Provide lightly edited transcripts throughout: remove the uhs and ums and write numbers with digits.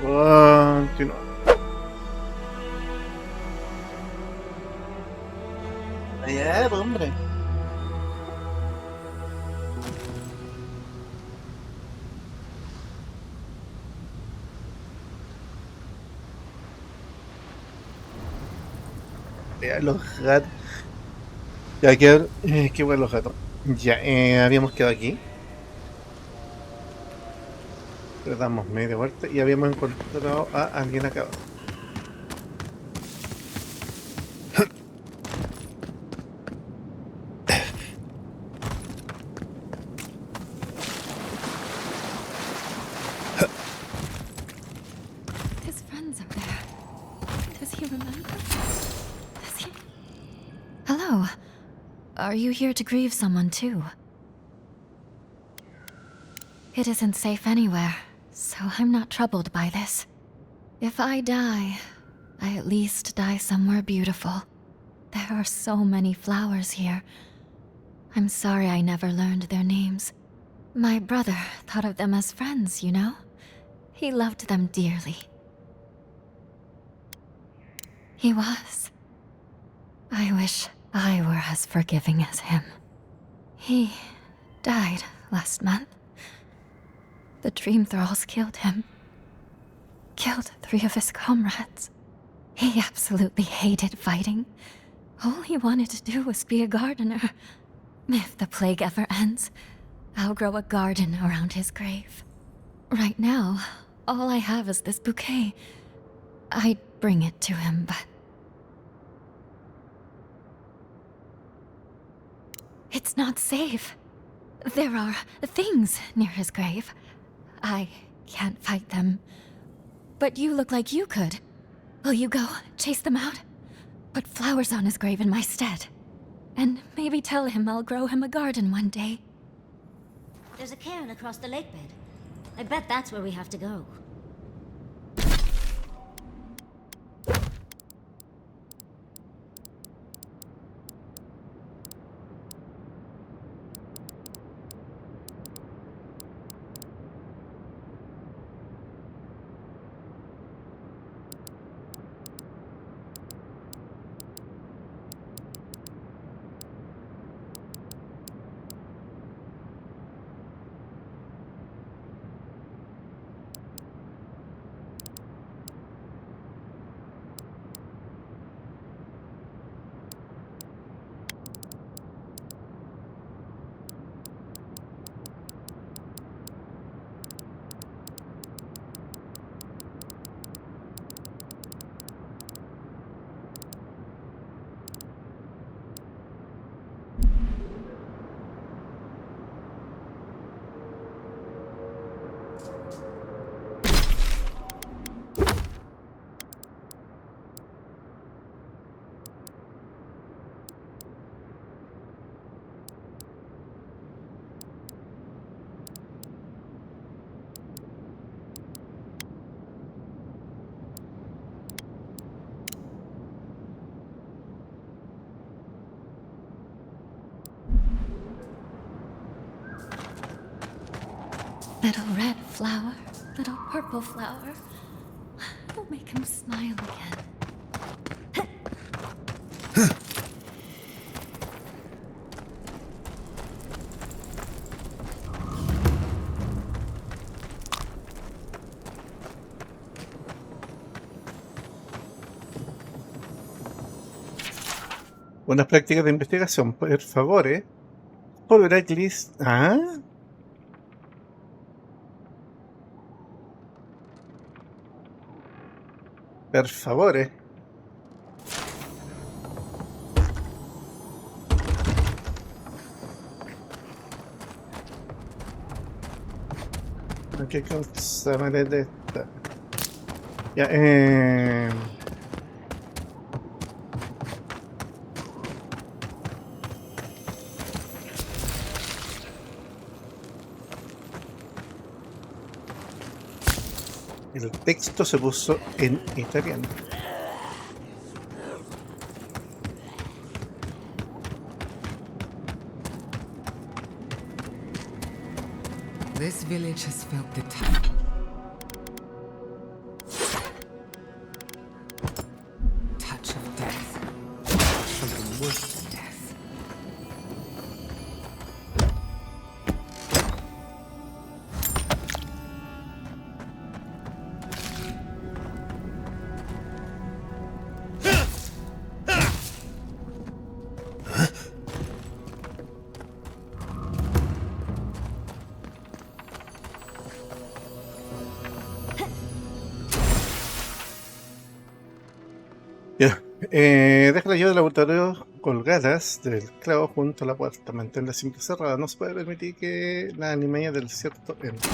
Continúa. Ya, pues, hombre. Ya, los gatos. Ya, qué bueno los gatos. Ya, habíamos quedado aquí. Le damos media vuelta y habíamos encontrado a alguien acá abajo. His friends up there. Does he remember? Does he? Hello. Are you here to grieve someone too? It isn't safe anywhere, so I'm not troubled by this. If I die, I at least die somewhere beautiful. There are so many flowers here. I'm sorry I never learned their names. My brother thought of them as friends, you know? He loved them dearly. He was. I wish I were as forgiving as him. He died last month. The dream thralls killed him. Killed 3 of his comrades. He absolutely hated fighting. All he wanted to do was be a gardener. If the plague ever ends, I'll grow a garden around his grave. Right now, all I have is this bouquet. I'd bring it to him, but... It's not safe. There are things near his grave. I can't fight them. But you look like you could. Will you go chase them out? Put flowers on his grave in my stead. And maybe tell him I'll grow him a garden one day. There's a cairn across the lake bed. I bet that's where we have to go. Little red flower, little purple flower. I'll make him smile again. Unas prácticas de investigación, por favor, Volver a list. Per favore. Ma che cosa maledetta. Ya, el texto se puso en italiano. This village has felt the time. Deja la llave del laboratorio colgadas del clavo junto a la puerta. Manténla siempre cerrada. No se puede permitir que la animalla del desierto entre.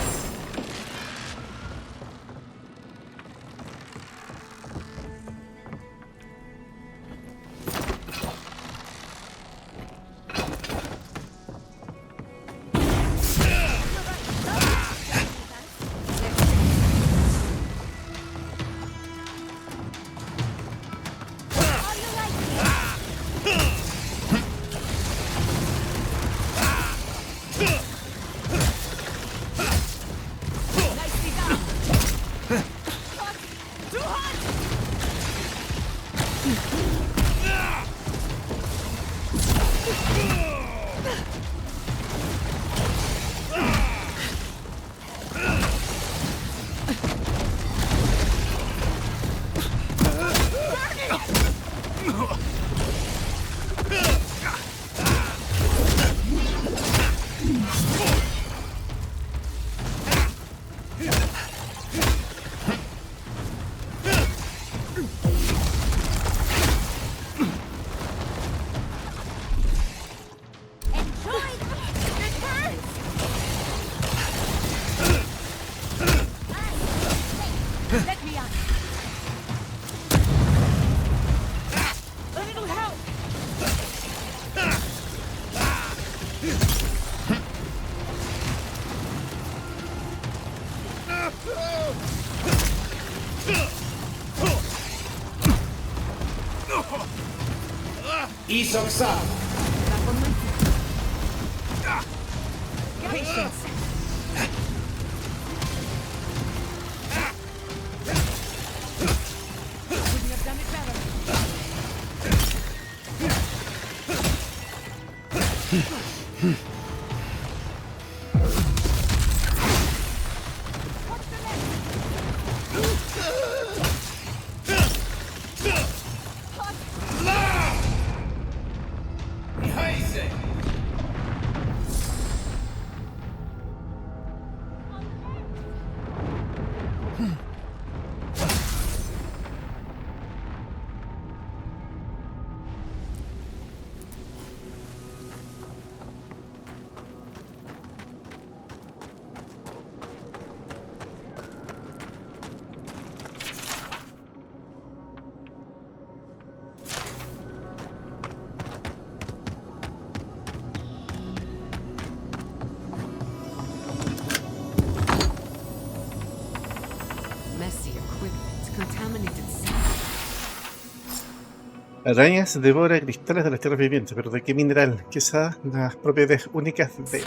Arañas devora cristales de las tierras vivientes, pero ¿de qué mineral? Quizás las propiedades únicas de...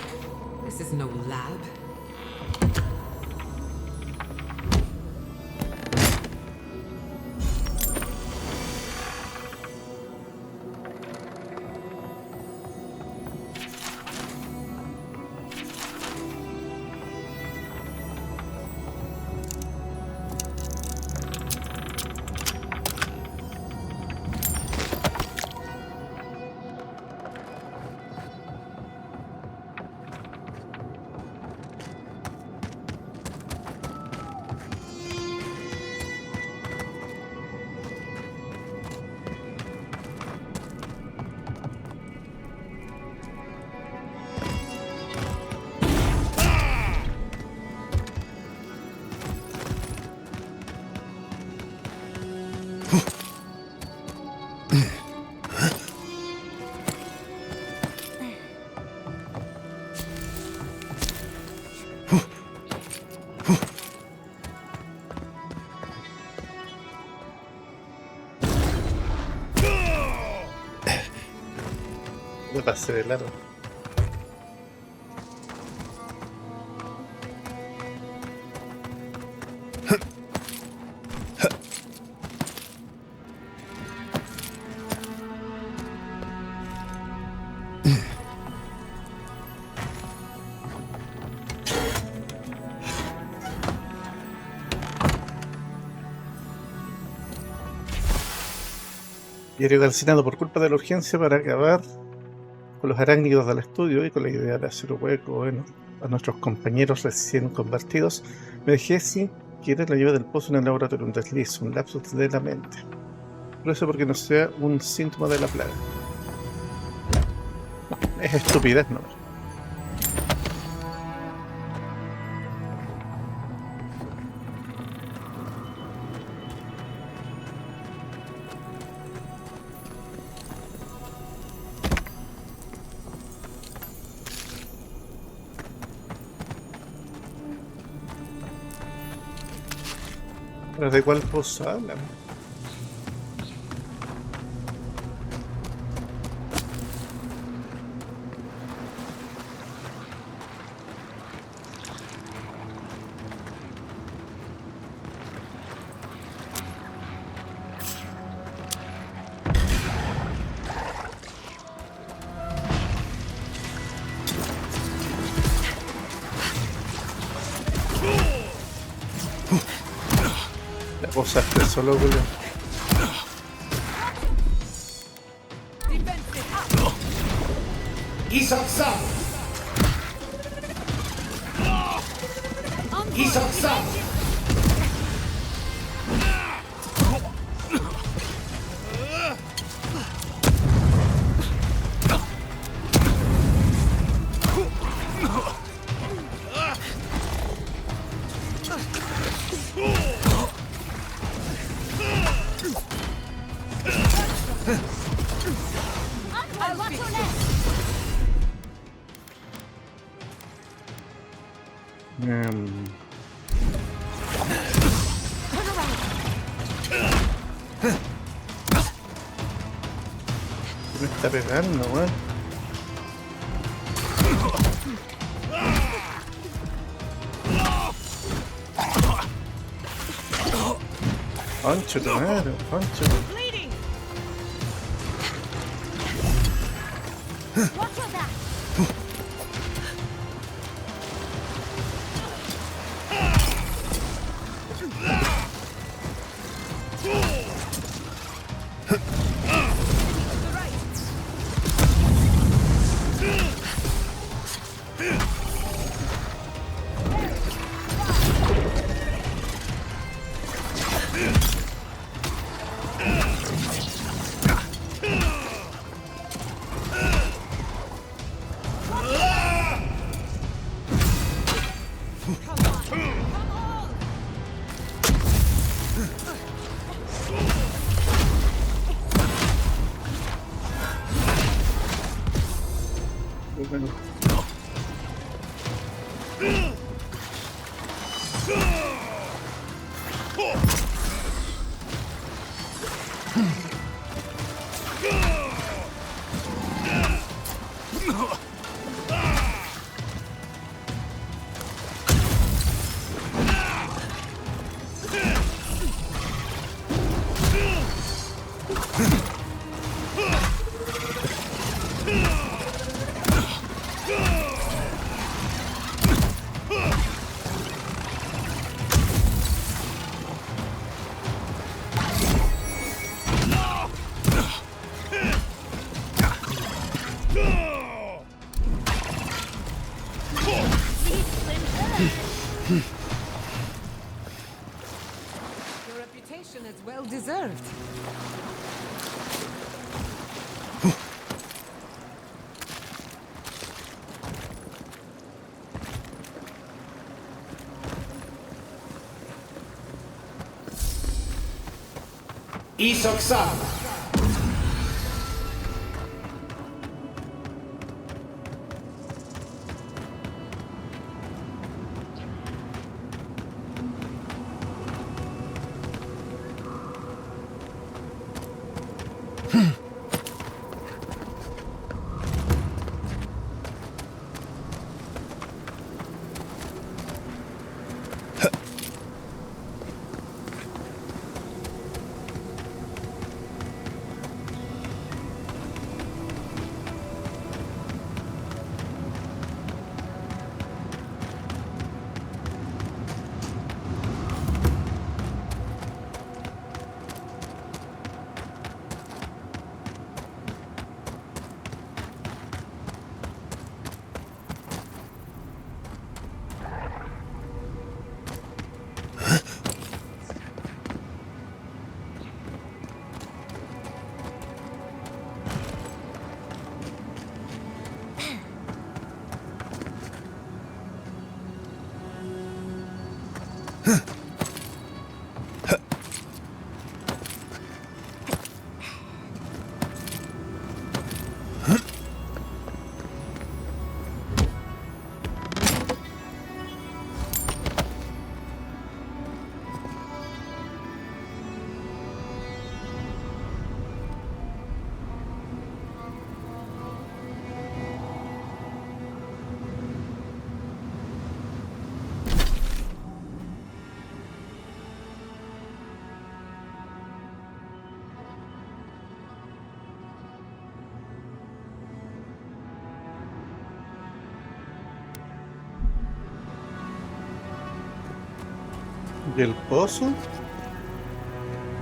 This is no lab. Me pasé de largo. Diario calcinado por culpa de la urgencia para acabar con los arácnidos del estudio y con la idea de hacer hueco a nuestros compañeros recién convertidos, me dejé sin querer la llave del pozo en el laboratorio, un desliz, un lapsus de la mente. Por eso, porque no sea un síntoma de la plaga. No, es estupidez, ¿no? ¿Pero de cuál cosa hablan? La cosa es solo, boludo. Me está pegando, weón. Pancho, tu madre, Pancho. Bueno. Your reputation is well deserved. ¿Y el pozo?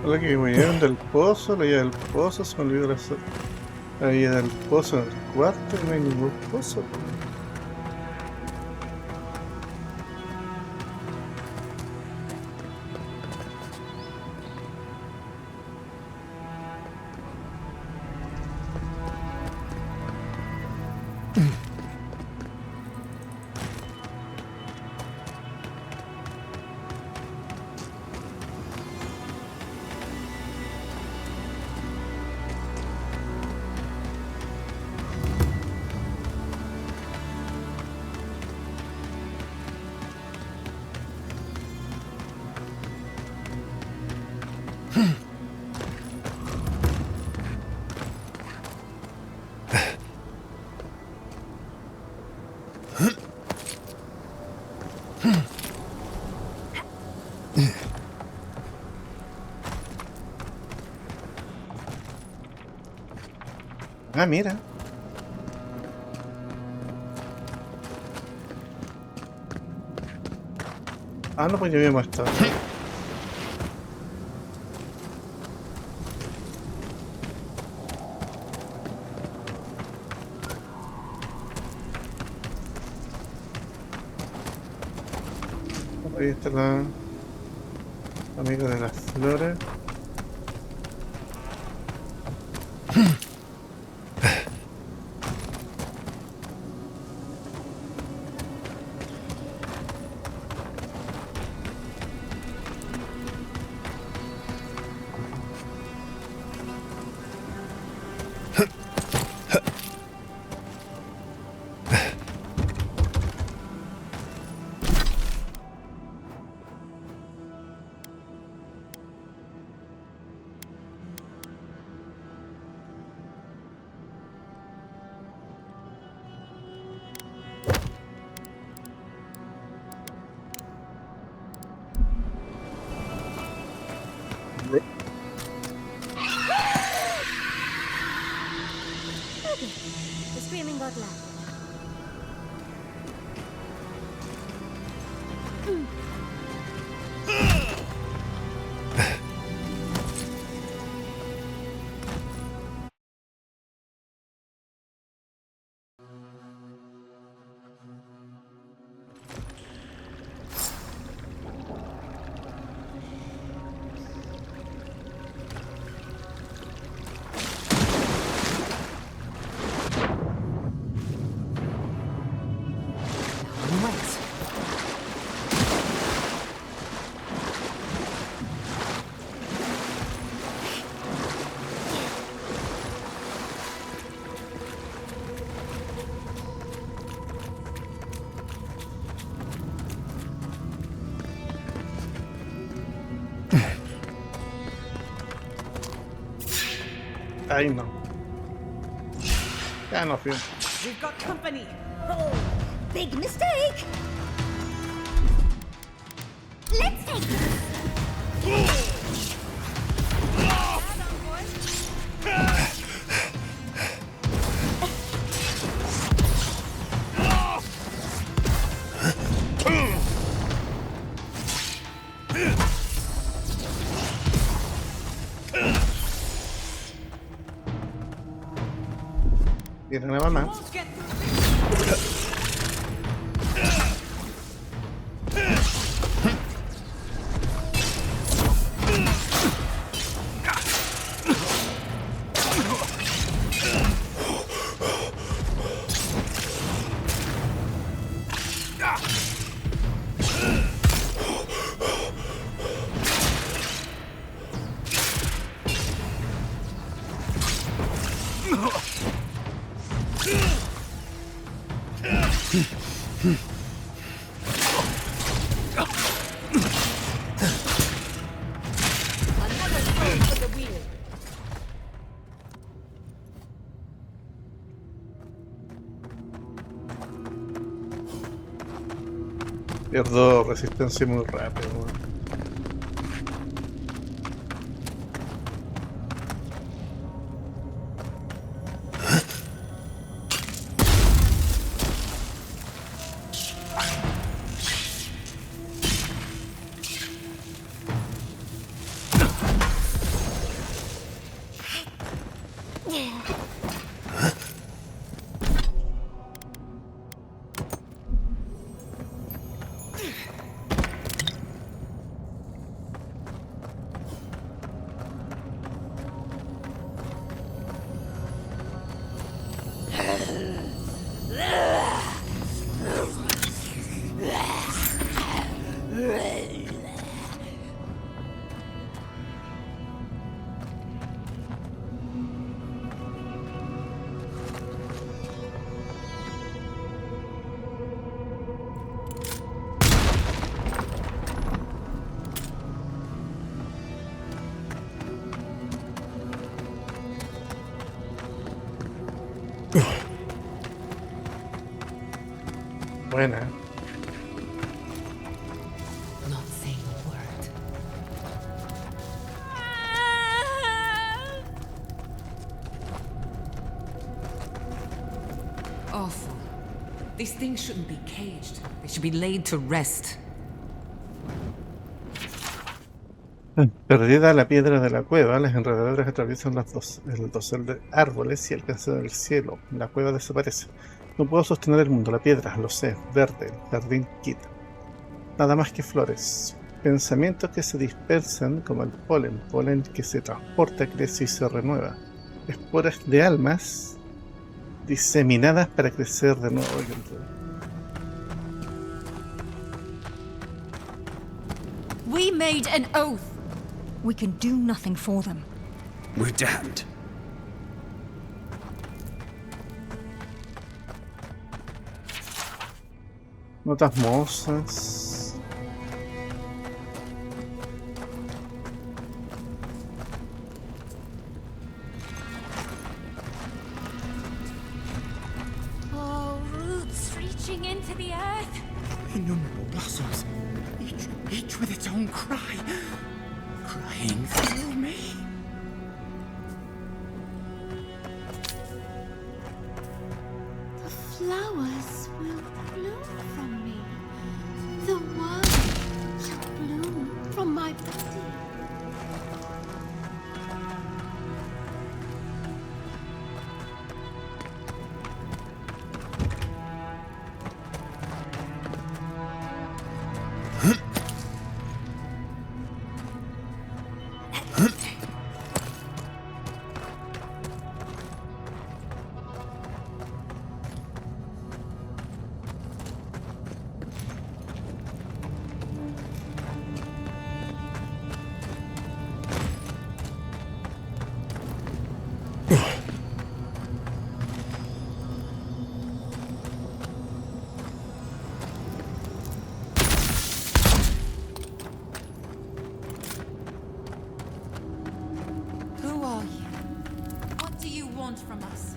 Hola, que me llevan del pozo, la llave del pozo, se me olvidó la llave del pozo en el cuarto, y no hay ningún pozo. Ah, mira. Ah, no, pues ya habíamos estado. Ahí está la amiga de las flores. The screaming got loud. Ay, no. Ya no fui. We've got company. Oh, big mistake. Let's take this. Viene la mamá. Won't get through this. Another soul for the wheel. Pierdo resistencia muy rápido, weón. Buena. Not saying a word. Awful. These things shouldn't be caged. They should be laid to rest. Perdida la piedra de la cueva, los enredadores atraviesan el dosel de árboles y alcanzan el cielo. La cueva desaparece. No puedo sostener el mundo, la piedra, lo sé, verde, el jardín quita. Nada más que flores. Pensamientos que se dispersan como el polen que se transporta, crece y se renueva. Esporas de almas diseminadas para crecer de nuevo. We made an oath. We can do nothing for them. We're damned. Notas mozas. Oh, roots reaching into the earth. Innumerable blossoms, each with its own cry, crying through me. The flowers will bloom from me. The world shall bloom from my body. Who are you? What do you want from us?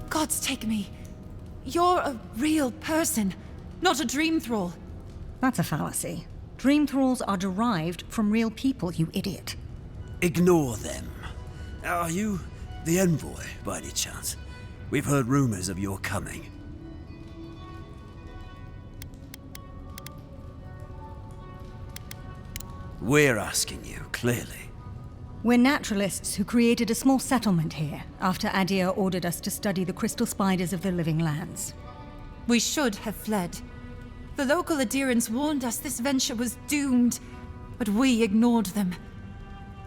Gods take me. You're a real person, not a dream thrall. That's a fallacy. Dream thralls are derived from real people, you idiot. Ignore them. Are you the envoy, by any chance? We've heard rumors of your coming. We're asking you, clearly. We're naturalists who created a small settlement here after Aedyr ordered us to study the crystal spiders of the living lands. We should have fled. The local adherents warned us this venture was doomed, but we ignored them.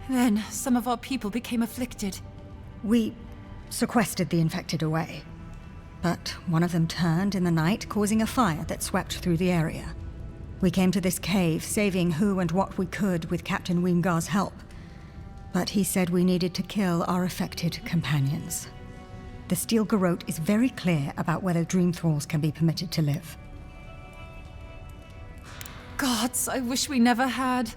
Then some of our people became afflicted. We sequestered the infected away. But one of them turned in the night, causing a fire that swept through the area. We came to this cave, saving who and what we could with Captain Weengar's help. But he said we needed to kill our affected companions. The Steel Garrote is very clear about whether Dream Thralls can be permitted to live. Gods, I wish we never had.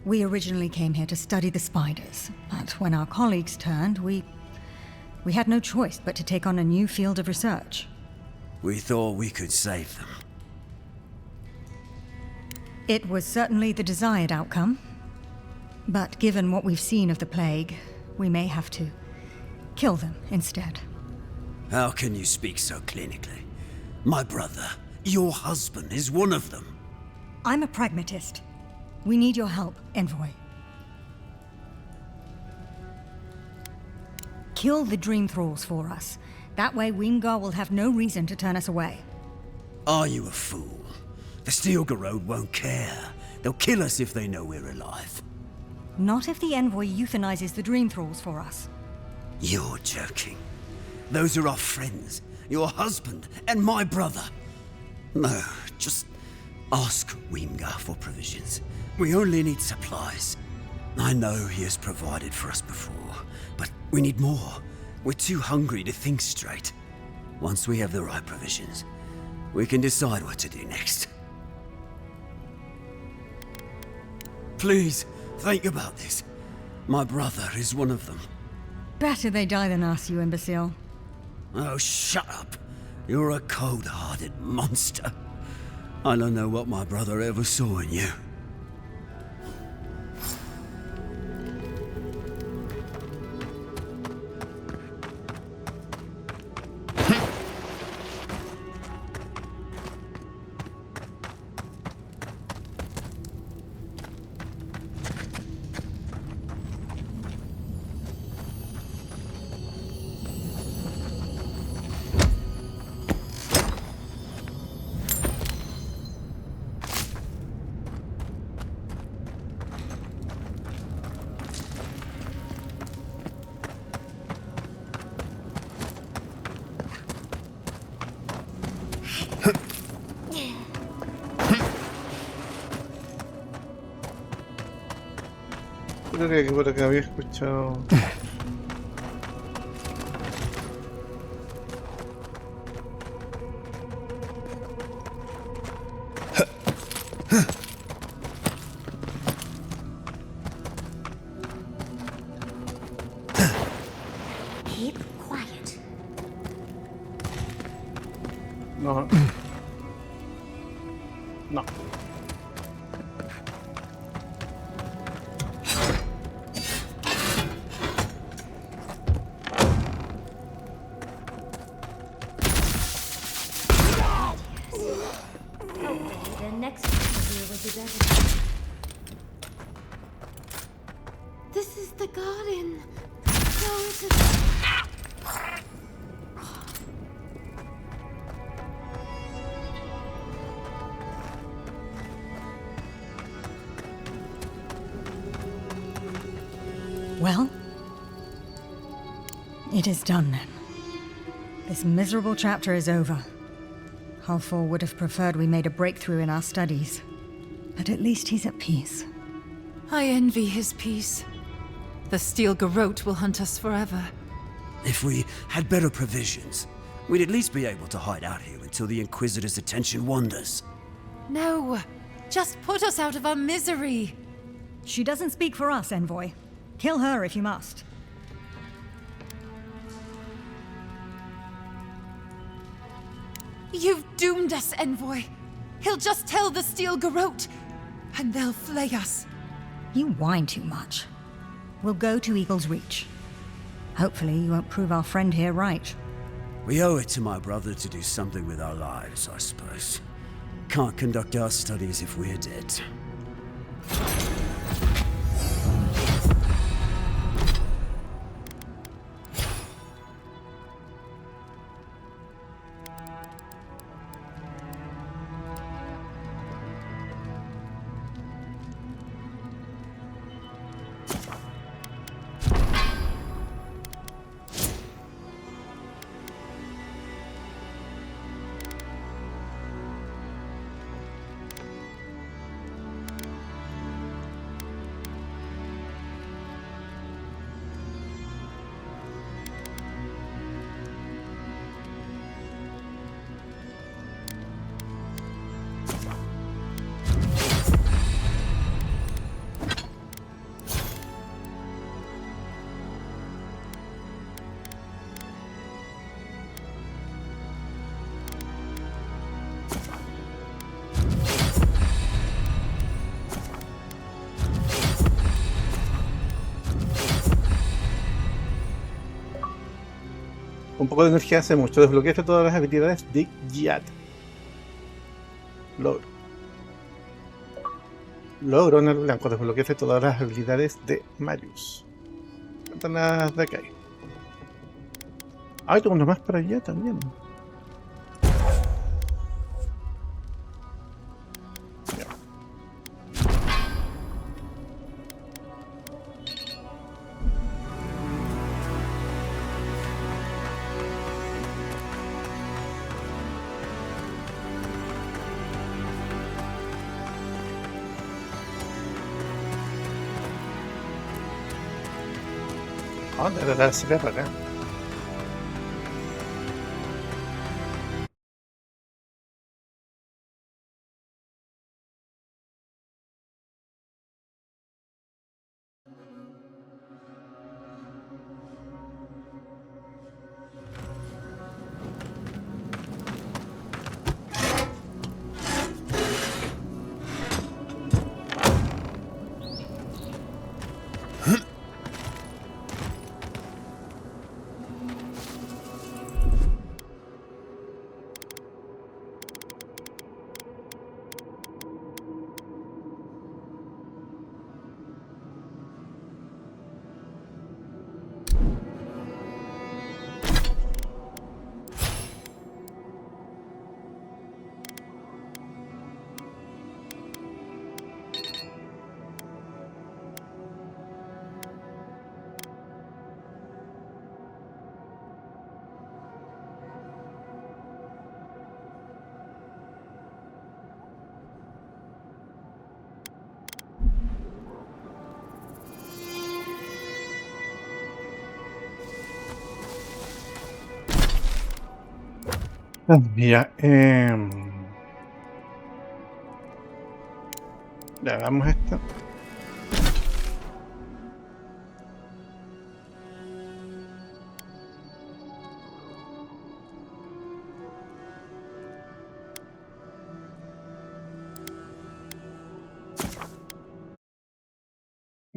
We originally came here to study the spiders, but when our colleagues turned, we had no choice but to take on a new field of research. We thought we could save them. It was certainly the desired outcome. But given what we've seen of the plague, we may have to kill them instead. How can you speak so clinically? My brother, your husband, is one of them. I'm a pragmatist. We need your help, Envoy. Kill the Dream Thralls for us. That way Weengar will have no reason to turn us away. Are you a fool? The Steel Garrote won't care. They'll kill us if they know we're alive. Not if the Envoy euthanizes the Dream Thralls for us. You're joking. Those are our friends, your husband, and my brother. No, just ask Weengar for provisions. We only need supplies. I know he has provided for us before, but we need more. We're too hungry to think straight. Once we have the right provisions, we can decide what to do next. Please, think about this. My brother is one of them. Better they die than us, you imbecile. Oh, shut up. You're a cold-hearted monster. I don't know what my brother ever saw in you. Creo que por acá había escuchado. Keep quiet. No. No. The next here will be better. This is the garden. No, it's a... Well, it is done then. This miserable chapter is over. Halfor would have preferred we made a breakthrough in our studies. But at least he's at peace. I envy his peace. The Steel Garrote will hunt us forever. If we had better provisions, we'd at least be able to hide out here until the Inquisitor's attention wanders. No, just put us out of our misery. She doesn't speak for us, Envoy. Kill her if you must. You've doomed us, Envoy. He'll just tell the Steel Garrote, and they'll flay us. You whine too much. We'll go to Eagle's Reach. Hopefully you won't prove our friend here right. We owe it to my brother to do something with our lives, I suppose. Can't conduct our studies if we're dead. Un poco de energía hace mucho. Desbloqueaste todas las habilidades de Yat. Logro. Logro en el blanco. Desbloqueaste todas las habilidades de Marius. Ventanas de acá. Ah, tengo una más para allá también. Ya. ¿A dónde era la cigarra acá? Ya, ya hagamos esto.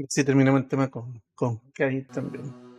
Si terminamos el tema con Kai también.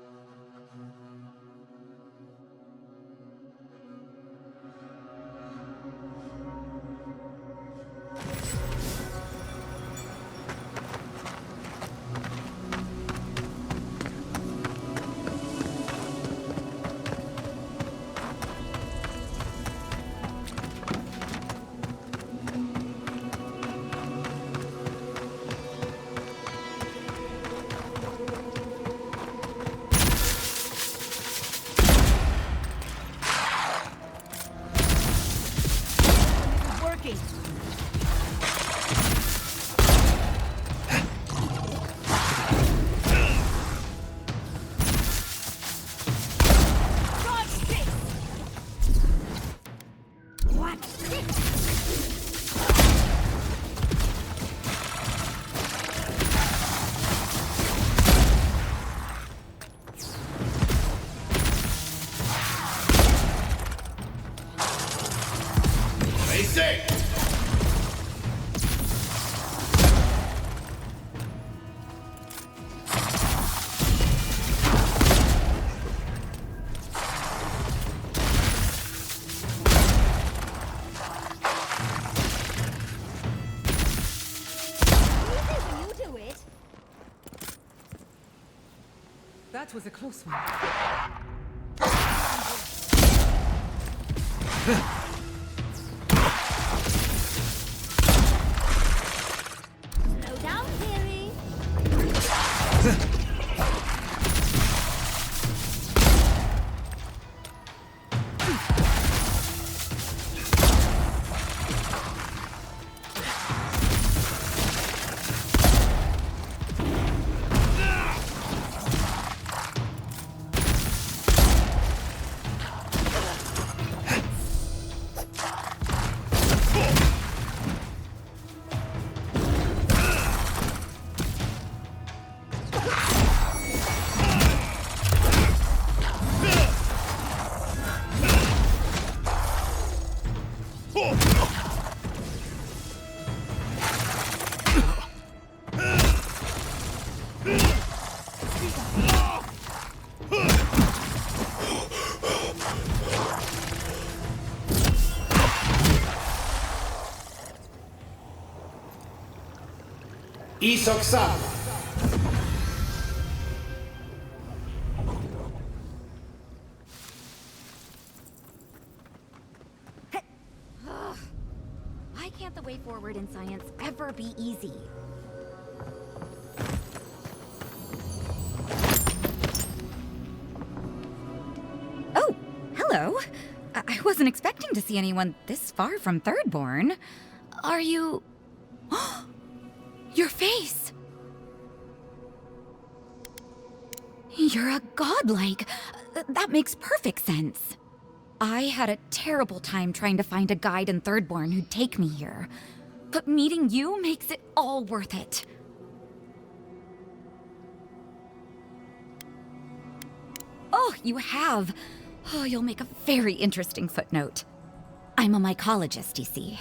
That was a close one. Slow down, dearie. Why can't the way forward in science ever be easy? Oh, hello. I wasn't expecting to see anyone this far from Thirdborn. Are you... Your face! You're a godlike. That makes perfect sense. I had a terrible time trying to find a guide in Thirdborn who'd take me here. But meeting you makes it all worth it. Oh, you have. Oh, you'll make a very interesting footnote. I'm a mycologist, you see,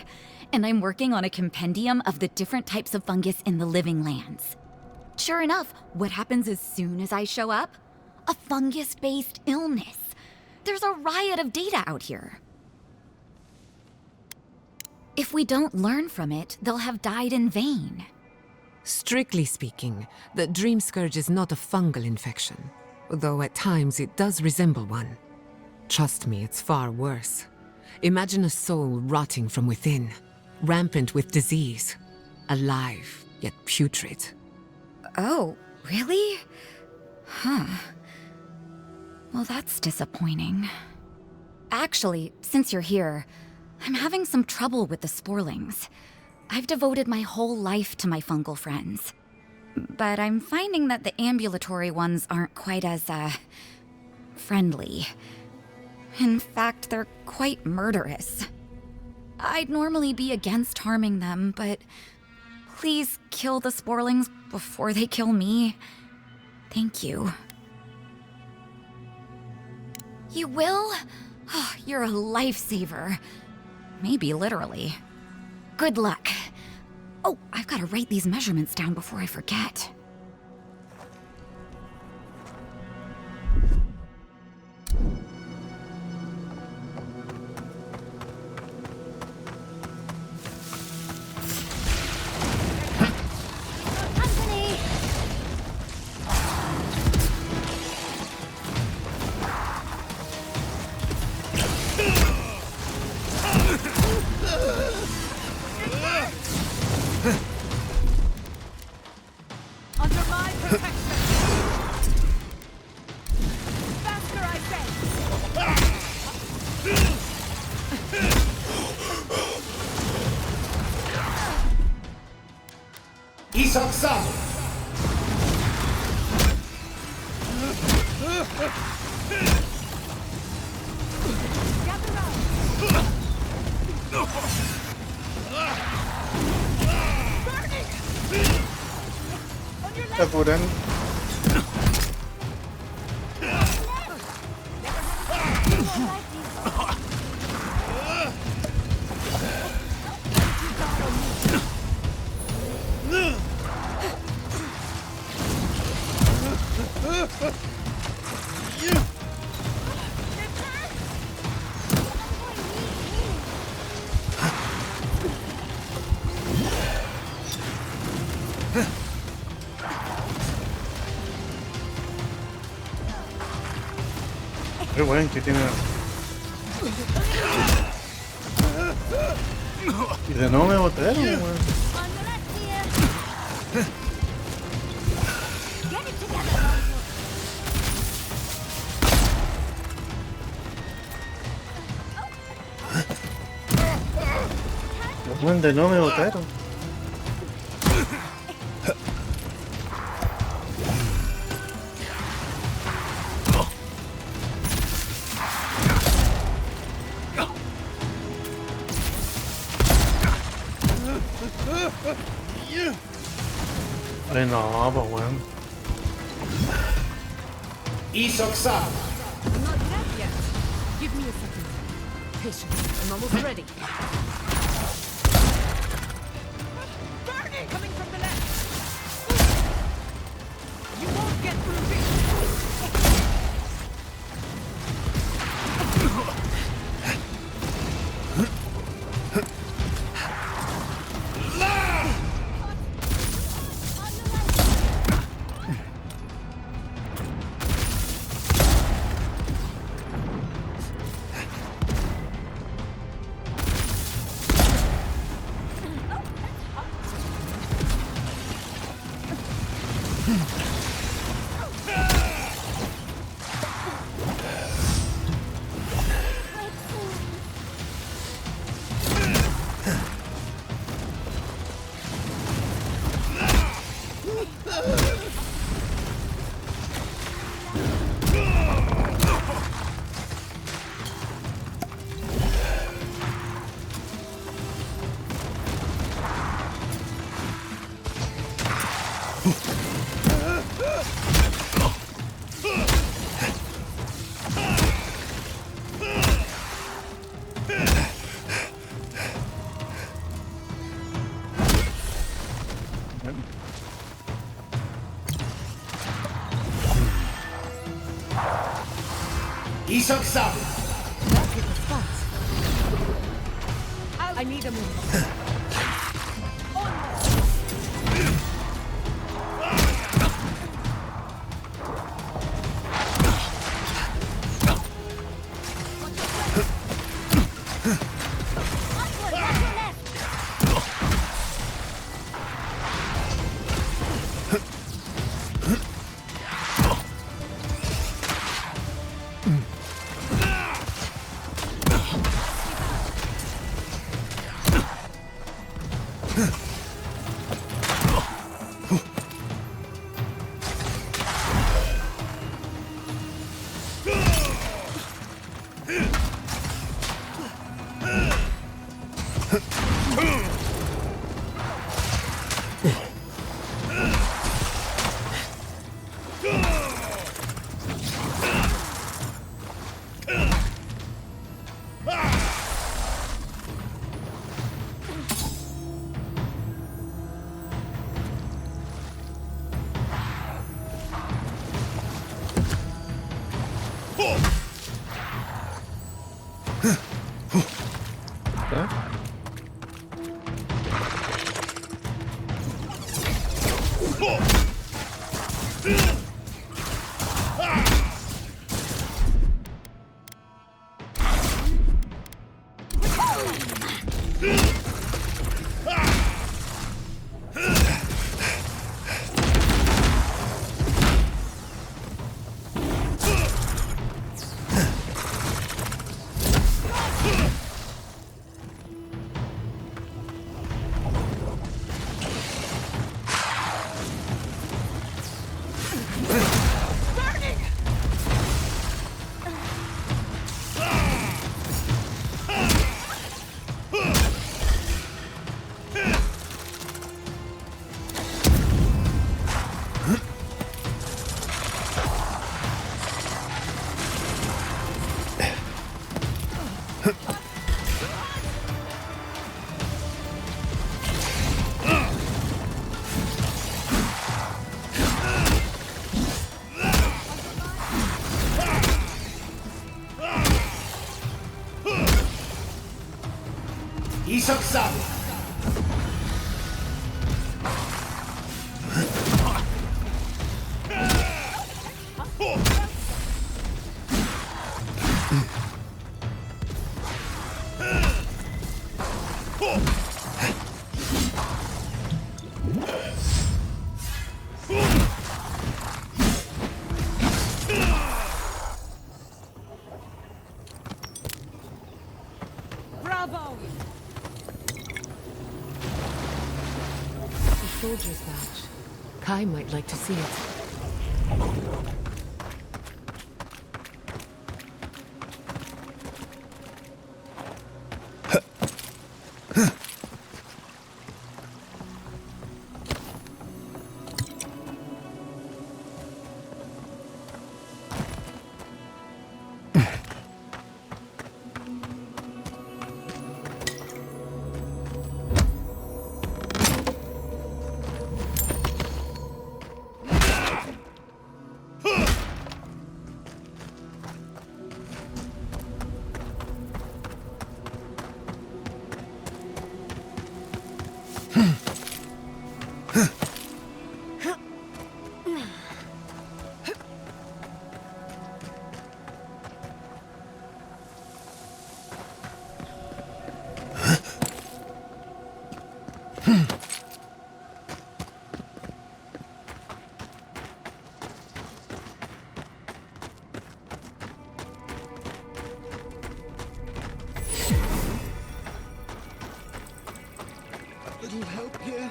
and I'm working on a compendium of the different types of fungus in the living lands. Sure enough, what happens as soon as I show up? A fungus-based illness. There's a riot of data out here. If we don't learn from it, they'll have died in vain. Strictly speaking, the Dream Scourge is not a fungal infection, though at times it does resemble one. Trust me, it's far worse. Imagine a soul rotting from within, rampant with disease, alive yet putrid. Oh, really? Huh. Well, that's disappointing. Actually, since you're here, I'm having some trouble with the sporlings. I've devoted my whole life to my fungal friends. But I'm finding that the ambulatory ones aren't quite as, friendly. In fact, they're quite murderous. I'd normally be against harming them, but please kill the sporlings before they kill me. Thank you. You will? Oh, you're a lifesaver. Maybe literally. Good luck. Oh, I've got to write these measurements down before I forget. Se apuran. Qué bueno que tiene. Y de nuevo me botaron, weón. Weón, de nuevo me botaron. Ay, no, pues weón. Not dead yet. Give me a second. Patience. I'm almost ready. Burning! Coming from the left. You won't get through this. That hit the spot. I need a minute. Bravo! A soldier's badge. Kai might like to see it. Little help here?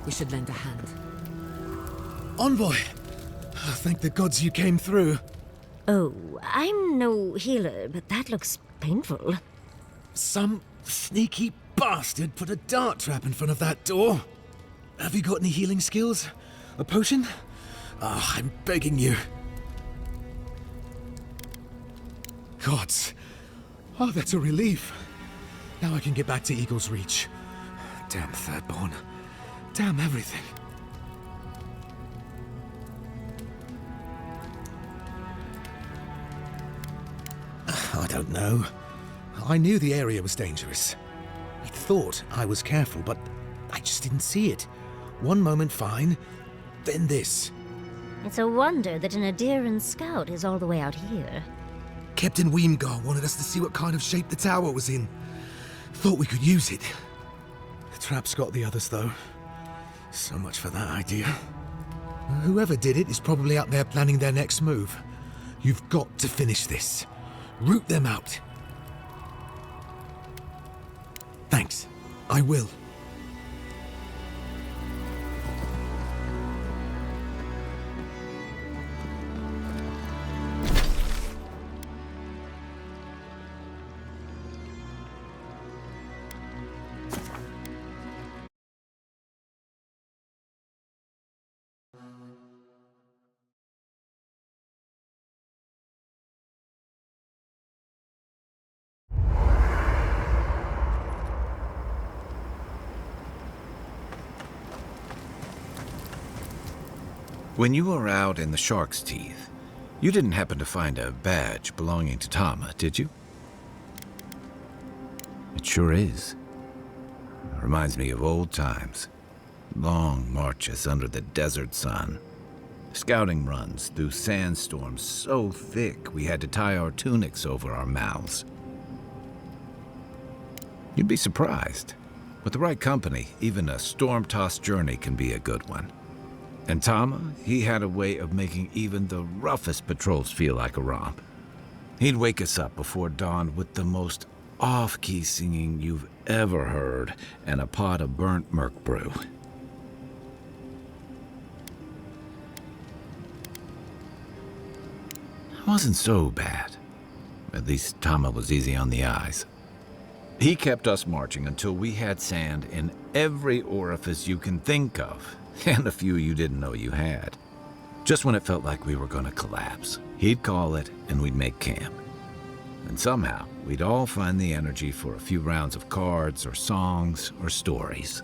We should lend a hand. Envoy! Thank the gods you came through. Oh, I'm no healer, but that looks painful. Some sneaky bastard put a dart trap in front of that door. Have you got any healing skills? A potion? Ah, I'm begging you. gods. Oh, that's a relief. Now I can get back to Eagle's Reach. Damn Thirdborn. Damn everything. I don't know. I knew the area was dangerous. I thought I was careful, but I just didn't see it. One moment fine, then this. It's a wonder that an Aedyran scout is all the way out here. Captain Weemgar wanted us to see what kind of shape the tower was in. Thought we could use it. The trap's got the others, though. So much for that idea. Whoever did it is probably out there planning their next move. You've got to finish this. Root them out. Thanks. I will. When you were out in the Shark's Teeth, you didn't happen to find a badge belonging to Tama, did you? It sure is. Reminds me of old times. Long marches under the desert sun. Scouting runs through sandstorms so thick we had to tie our tunics over our mouths. You'd be surprised. With the right company, even a storm-tossed journey can be a good one. And Tama, he had a way of making even the roughest patrols feel like a romp. He'd wake us up before dawn with the most off-key singing you've ever heard and a pot of burnt merc brew. It wasn't so bad. At least Tama was easy on the eyes. He kept us marching until we had sand in every orifice you can think of. And a few you didn't know you had. Just when it felt like we were going to collapse, he'd call it and we'd make camp. And somehow, we'd all find the energy for a few rounds of cards or songs or stories.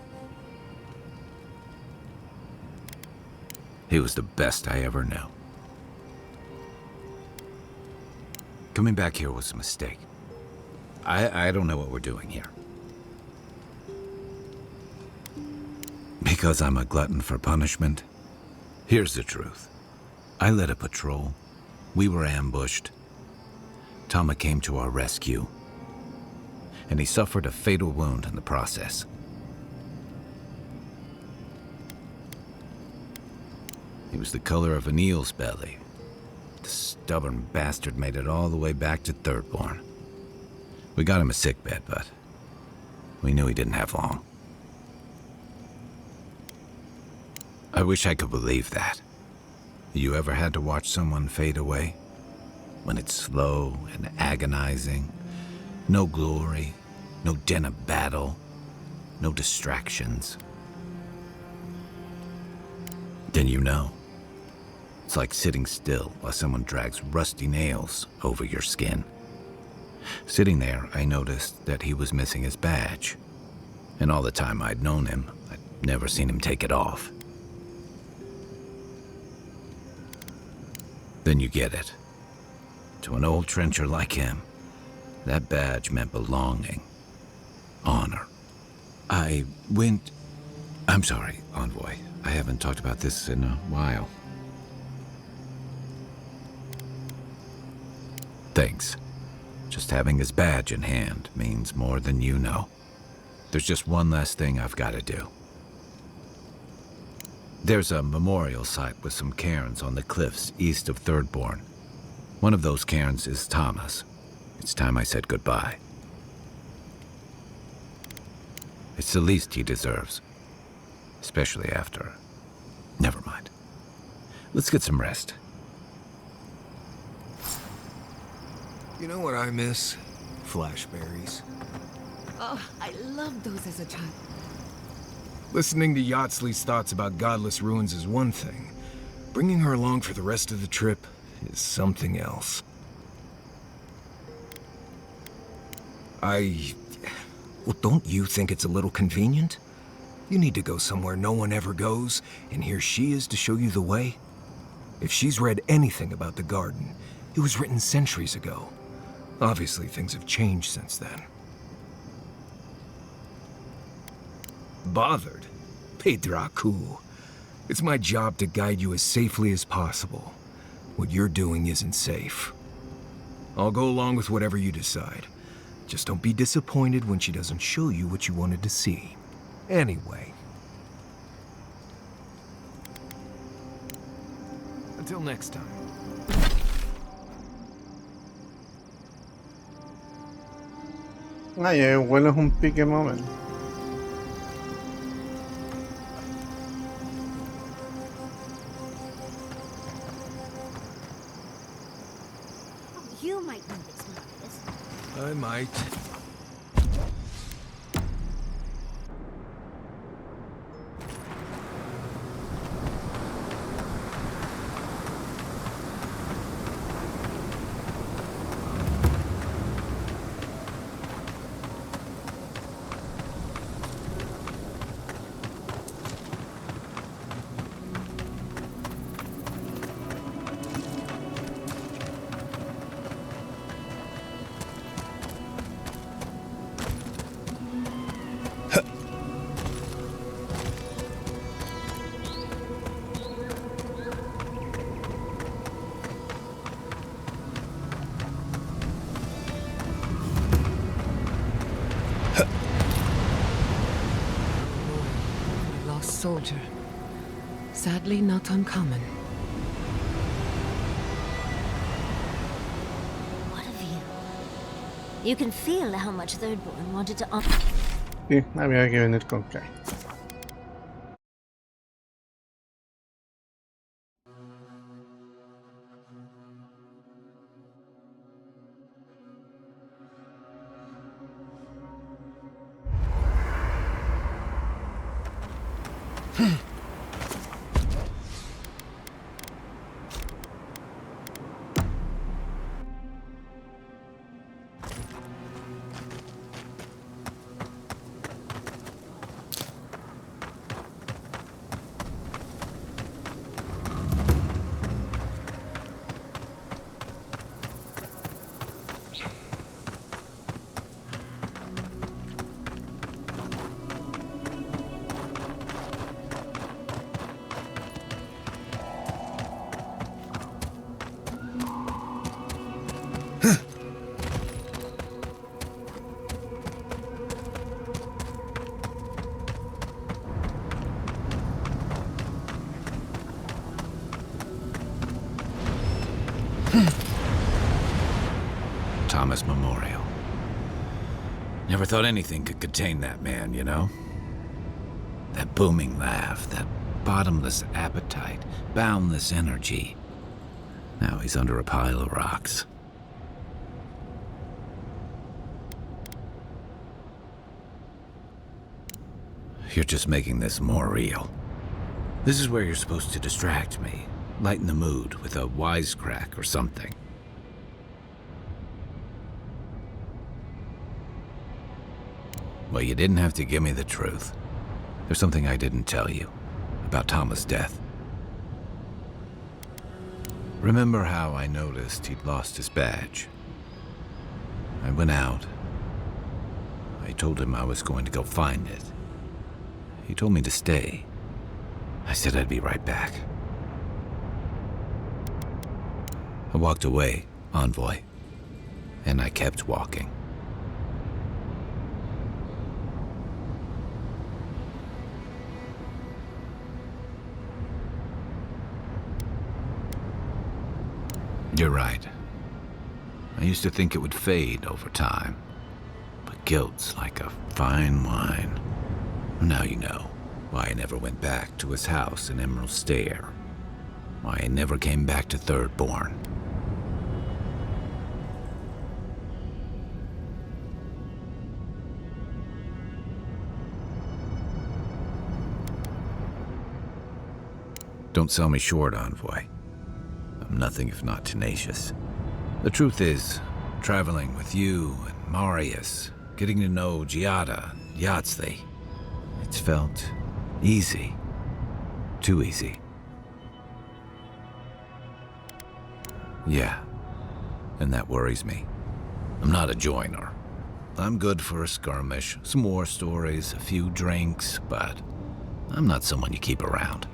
He was the best I ever knew. Coming back here was a mistake. I don't know what we're doing here. Because I'm a glutton for punishment? Here's the truth. I led a patrol. We were ambushed. Tama came to our rescue. And he suffered a fatal wound in the process. He was the color of an eel's belly. The stubborn bastard made it all the way back to Thirdborn. We got him a sickbed, but we knew he didn't have long. I wish I could believe that. You ever had to watch someone fade away? When it's slow and agonizing, no glory, no din of battle, no distractions. Then you know. It's like sitting still while someone drags rusty nails over your skin. Sitting there, I noticed that he was missing his badge. And all the time I'd known him, I'd never seen him take it off. Then you get it. To an old trencher like him, that badge meant belonging, honor. I'm sorry, Envoy. I haven't talked about this in a while. Thanks. Just having his badge in hand means more than you know. There's just one last thing I've got to do. There's a memorial site with some cairns on the cliffs east of Thirdborn. One of those cairns is Tama's. It's time I said goodbye. It's the least he deserves. Especially after... Never mind. Let's get some rest. You know what I miss? Flashberries. Oh, I loved those as a child. Listening to Yatsley's thoughts about godless ruins is one thing. Bringing her along for the rest of the trip is something else. Well, don't you think it's a little convenient? You need to go somewhere no one ever goes, and here she is to show you the way? If she's read anything about the garden, it was written centuries ago. Obviously, things have changed since then. Bothered? Pedraku. It's my job to guide you as safely as possible. What you're doing isn't safe. I'll go along with whatever you decide. Just don't be disappointed when she doesn't show you what you wanted to see. Anyway. Until next time. Ay, bueno, es un pique más o menos. You might know it's not this. I might. Soldier. Sadly, not uncommon. What a view. You can feel how much Thirdborn wanted to... Sí, había que venir con Kai. Thomas Memorial. Never thought anything could contain that man, you know? That booming laugh, that bottomless appetite, boundless energy. Now he's under a pile of rocks. You're just making this more real. This is where you're supposed to distract me, lighten the mood with a wisecrack or something. Well, you didn't have to give me the truth. There's something I didn't tell you about Thomas' death. Remember how I noticed he'd lost his badge? I went out. I told him I was going to go find it. He told me to stay. I said I'd be right back. I walked away, Envoy, and I kept walking. You're right. I used to think it would fade over time, but guilt's like a fine wine. Now you know why I never went back to his house in Emerald Stair, why I never came back to Thirdborn. Don't sell me short, Envoy. I'm nothing if not tenacious. The truth is, traveling with you and Marius, getting to know Giada, Yahtzee. It's felt easy. Too easy. Yeah, and that worries me. I'm not a joiner. I'm good for a skirmish, some war stories, a few drinks, but I'm not someone you keep around.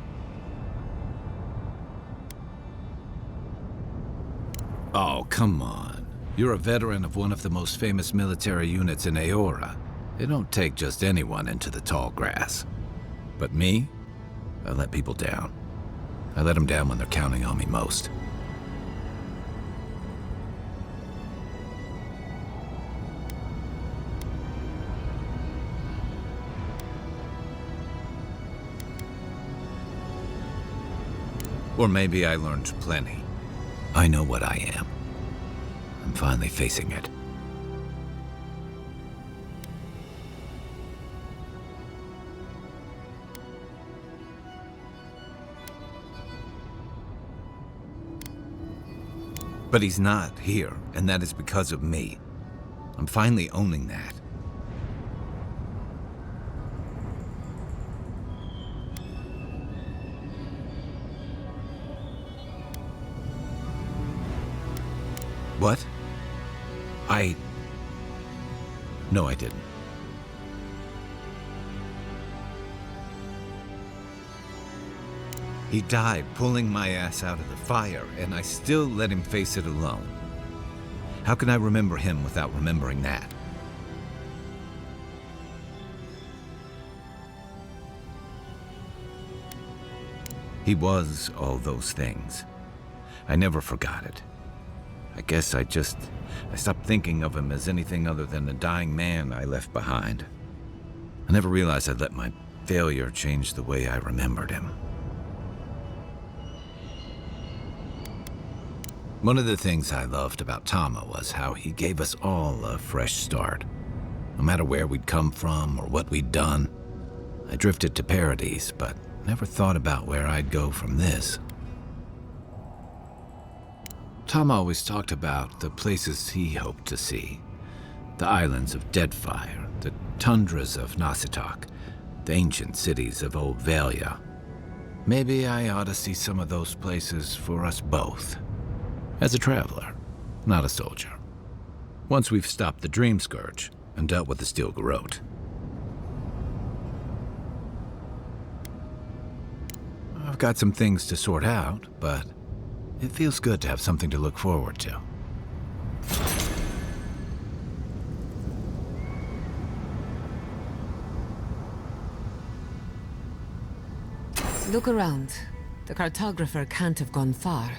Oh, come on. You're a veteran of one of the most famous military units in Aedyr. They don't take just anyone into the tall grass. But me? I let people down. I let them down when they're counting on me most. Or maybe I learned plenty. I know what I am. I'm finally facing it. But he's not here, and that is because of me. I'm finally owning that. What? No, I didn't. He died pulling my ass out of the fire, and I still let him face it alone. How can I remember him without remembering that? He was all those things. I never forgot it. I guess I stopped thinking of him as anything other than a dying man I left behind. I never realized I'd let my failure change the way I remembered him. One of the things I loved about Tama was how he gave us all a fresh start. No matter where we'd come from or what we'd done. I drifted to Paradise, but never thought about where I'd go from this. Tom always talked about the places he hoped to see. The islands of Deadfire, the tundras of Nasitok, the ancient cities of Old Valia. Maybe I ought to see some of those places for us both. As a traveler, not a soldier. Once we've stopped the Dream Scourge and dealt with the Steel Garrote. I've got some things to sort out, but it feels good to have something to look forward to. Look around. The cartographer can't have gone far.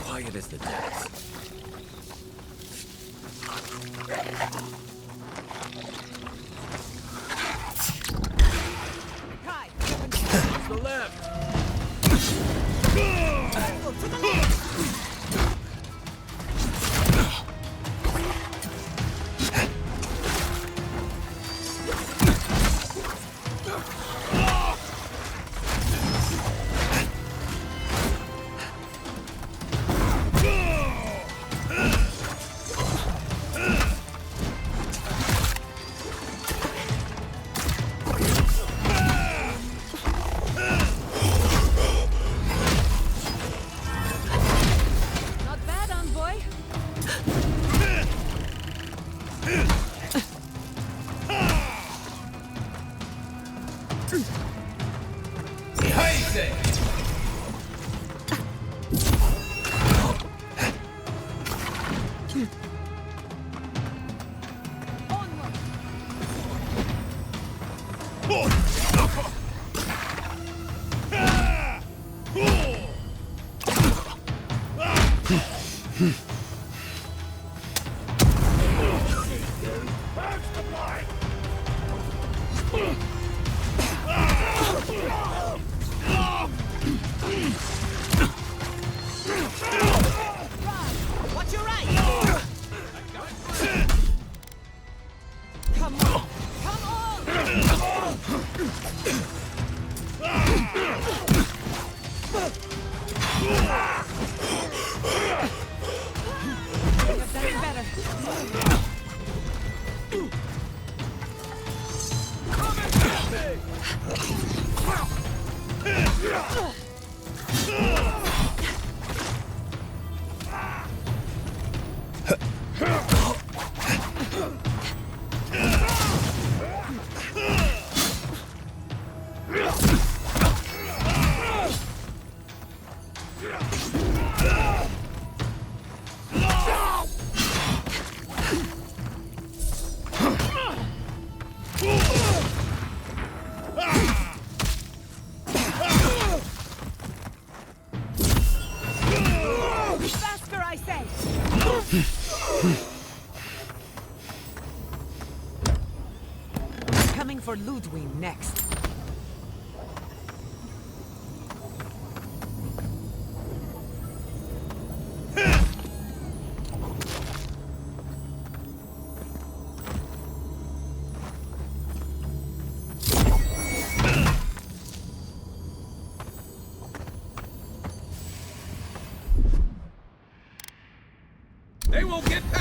Quiet as the depths. To the left! Watch your right! Come on! Come on! I've done it better. Faster, I say! Coming for Ludwig next. They won't get past